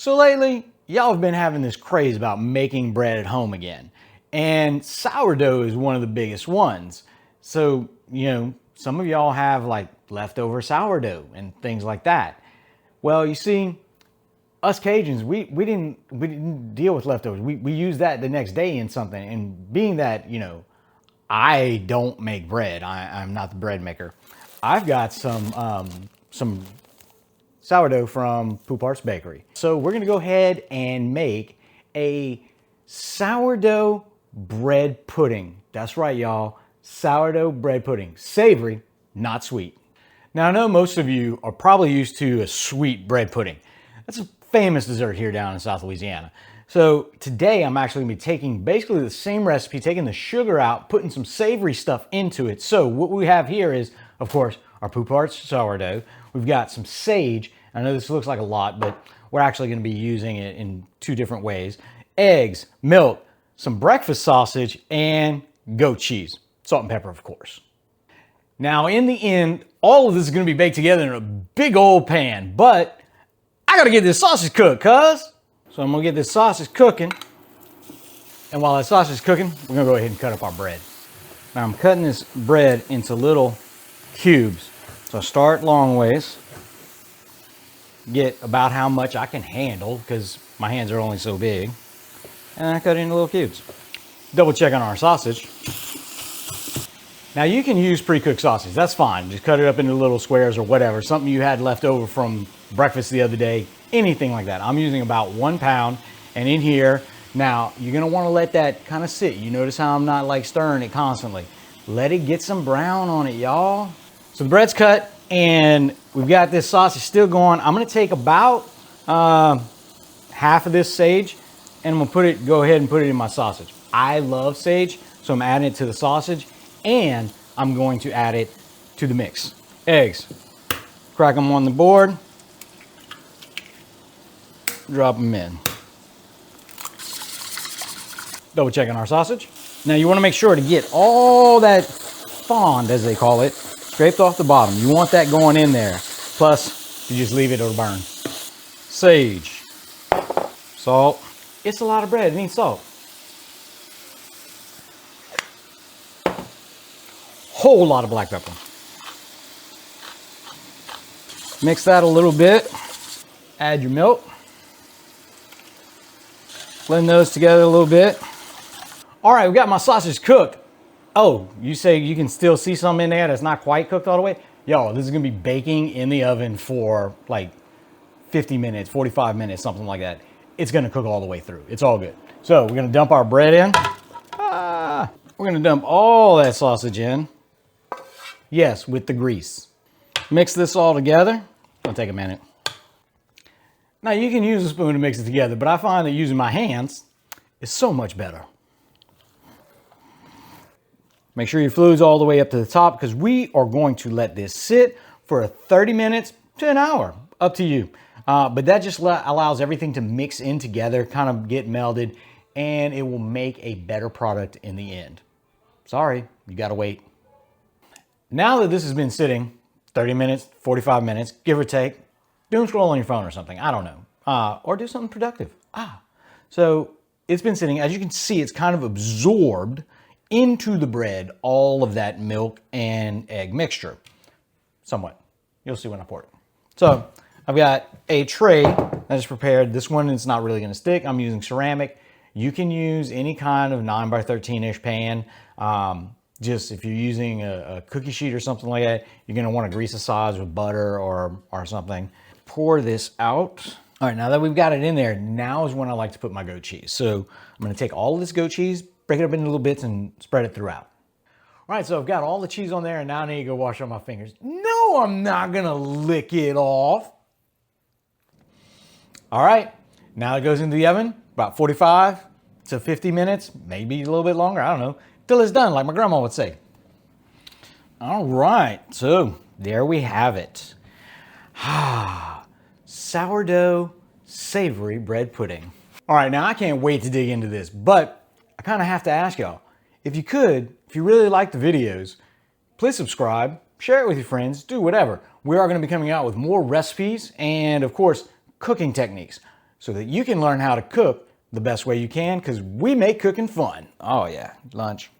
So lately, y'all have been having this craze about making bread at home again. And sourdough is one of the biggest ones. So, some of y'all have like leftover sourdough and things like that. Well, you see, us Cajuns, we didn't deal with leftovers. We use that the next day in something. And being that, I don't make bread, I'm not the bread maker. I've got some sourdough from Poupart's Bakery. So we're gonna go ahead and make a sourdough bread pudding. That's right, y'all. Sourdough bread pudding. Savory, not sweet. Now, I know most of you are probably used to a sweet bread pudding. That's a famous dessert here down in South Louisiana. So today I'm actually gonna be taking basically the same recipe, taking the sugar out, putting some savory stuff into it. So what we have here is, of course, our Poupart's sourdough. We've got some sage. I know this looks like a lot, but we're actually gonna be using it in two different ways. Eggs, milk, some breakfast sausage, and goat cheese. Salt and pepper, of course. Now, in the end, all of this is gonna be baked together in a big old pan, but I gotta get this sausage cooked, cuz. So I'm gonna get this sausage cooking. And while that sausage is cooking, we're gonna go ahead and cut up our bread. Now I'm cutting this bread into little cubes. So I start long ways, get about how much I can handle because my hands are only so big. And I cut it into little cubes. Double check on our sausage. Now you can use pre-cooked sausage, that's fine. Just cut it up into little squares or whatever, something you had left over from breakfast the other day, anything like that. I'm using about 1 pound, and in here, now you're gonna wanna let that kind of sit. You notice how I'm not like stirring it constantly. Let it get some brown on it, y'all. So the bread's cut, and we've got this sausage still going. I'm gonna take about half of this sage, and I'm gonna go ahead and put it in my sausage. I love sage, so I'm adding it to the sausage, and I'm going to add it to the mix. Eggs, crack them on the board, drop them in. Double checking our sausage. Now you wanna make sure to get all that fond, as they call it, scraped off the bottom. You want that going in there. Plus, if you just leave it, it'll burn. Sage, salt. It's a lot of bread, it needs salt. Whole lot of black pepper. Mix that a little bit. Add your milk. Blend those together a little bit. All right, we got my sausage cooked. Oh, you say you can still see some in there that's not quite cooked all the way? Yo, this is gonna be baking in the oven for like 50 minutes, 45 minutes, something like that. It's gonna cook all the way through. It's all good. So we're gonna dump our bread in. We're gonna dump all that sausage in. Yes, with the grease. Mix this all together. It'll take a minute. Now you can use a spoon to mix it together, but I find that using my hands is so much better. Make sure your fluid's all the way up to the top because we are going to let this sit for 30 minutes to an hour, up to you. But that just allows everything to mix in together, kind of get melded, and it will make a better product in the end. Sorry, you gotta wait. Now that this has been sitting 30 minutes, 45 minutes, give or take, doom scroll on your phone or something, I don't know. Or do something productive. So it's been sitting, as you can see, it's kind of absorbed into the bread, all of that milk and egg mixture. Somewhat. You'll see when I pour it. So I've got a tray that is prepared. This one is not really gonna stick. I'm using ceramic. You can use any kind of 9 by 13-ish pan. Just if you're using a cookie sheet or something like that, you're gonna wanna grease the sides with butter or something. Pour this out. All right, now that we've got it in there, now is when I like to put my goat cheese. So I'm gonna take all of this goat cheese, break it up into little bits and spread it throughout. All right, so I've got all the cheese on there and now I need to go wash out my fingers. No, I'm not gonna lick it off. All right, now it goes into the oven, about 45 to 50 minutes, maybe a little bit longer, I don't know, till it's done, like my grandma would say. All right, so there we have it. Sourdough savory bread pudding. All right, now I can't wait to dig into this, but I kind of have to ask y'all, if you really like the videos, please subscribe, share it with your friends, do whatever. We are going to be coming out with more recipes and, of course, cooking techniques. so that you can learn how to cook the best way you can, because we make cooking fun. Oh yeah, lunch.